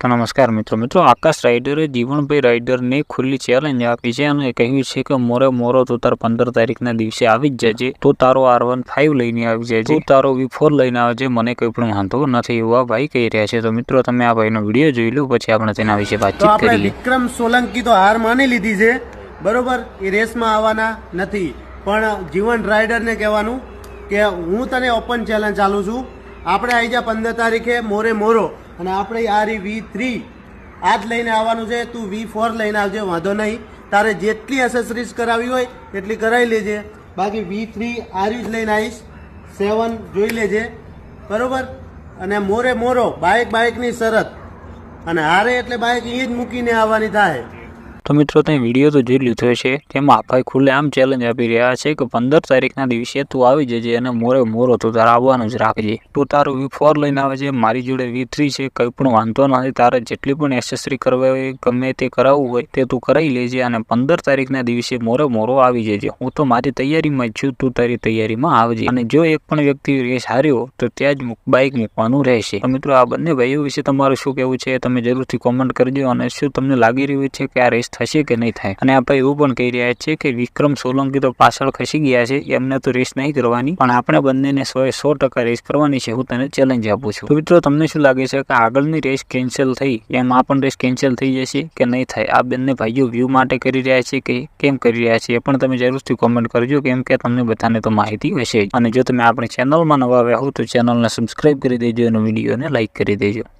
તો નમસ્કાર મિત્રો આકાશ રાઇડરે જીવણભાઈ રાઇડરને ખુલ્લી ચેલેન્જ આપી છે અને કહ્યું છે કે મોરો તો તાર 15 તારીખના દિવસે આવી જ જજે, તો તારો R15 લઈને આવી જજે, તો તારો V4 લઈને આવજે, મને કોઈ પણ વાંધો નથી એવા ભાઈ કહી રહ્યા છે। તો મિત્રો તમે આ ભાઈનો વિડીયો જોઈ લો, પછી આપણે તેના વિશે વાતચીત કરીએ। વિક્રમ સોલંકી તો હાર માની લીધી છે, બરોબર, એ રેસમાં આવવાના નથી, પણ જીવન રાઇડરને કહેવાનું કે હું તને ઓપન ચેલેન્જ ચાલુ છું, આપણે આવી જા 15 તારીખે મોરો અને આપણે આ V3 આજ લઈને આવવાનું છે, તું V4 લઈને આવજે, વાંધો નહીં, તારે જેટલી એસેસરીઝ કરાવી હોય એટલી કરાવી લેજે, બાકી V3 આરી જ લઈને આવીશ, 7 જોઈ લેજે, બરોબર। અને મોરો બાઇકની શરત, અને હારે એટલે બાઇક એ જ મૂકીને આવવાની થાય। તો મિત્રો તમે વિડીયો તો જોઈ લીધો છે, તેમાં ભાઈ ખુલ્લે આમ ચેલેન્જ આપી રહ્યા છે કે 15 તારીખના દિવસે તું આવી જજે અને મોરો તો તારે આવવાનું જ રાખજે, તું તારું V4 લઈને આવે છે, મારી જોડે V3 છે, કંઈ પણ વાંધો નથી, તારે જેટલી પણ એસેસરી કરવા હોય ગમે તે કરાવવું હોય તે તું કરાવી લેજે અને 15 તારીખના દિવસે મોરો આવી જજે, હું તો મારી તૈયારીમાં જ છું, તું તારી તૈયારીમાં આવજે, અને જો એક પણ વ્યક્તિ રેસ હાર્યો તો ત્યાં જ બાઇક મૂકવાનું રહેશે। તો મિત્રો આ બંને ભાઈઓ વિશે તમારું શું કહેવું છે તમે જરૂરથી કોમેન્ટ કરજો, અને શું તમને લાગી રહ્યું છે કે આ રેસ થશે કે નહીં થાય। અને આપણે એવું પણ કહી રહ્યા છે કે વિક્રમ સોલંકી તો પાછળ ખસી ગયા છે, એમને તો રેસ નહીં કરવાની, પણ આપણે બંનેને 100% રેસ કરવાની છે, હું તને ચેલેન્જ આપું છું। તો મિત્રો તમને શું લાગે છે કે આગળની રેસ કેન્સલ થઈ એમ આ પણ રેસ કેન્સલ થઈ જશે કે નહીં થાય? આ બંને ભાઈઓ વ્યૂ માટે કરી રહ્યા છે કે કેમ કરી રહ્યા છે એ પણ તમે જરૂરથી કોમેન્ટ કરજો, કેમ કે તમને બધાને તો માહિતી હશે જ। અને જો તમે આપણી ચેનલમાં નવા આવ્યા હો તો ચેનલને સબસ્ક્રાઇબ કરી દેજો અને વિડીયોને લાઇક કરી દેજો।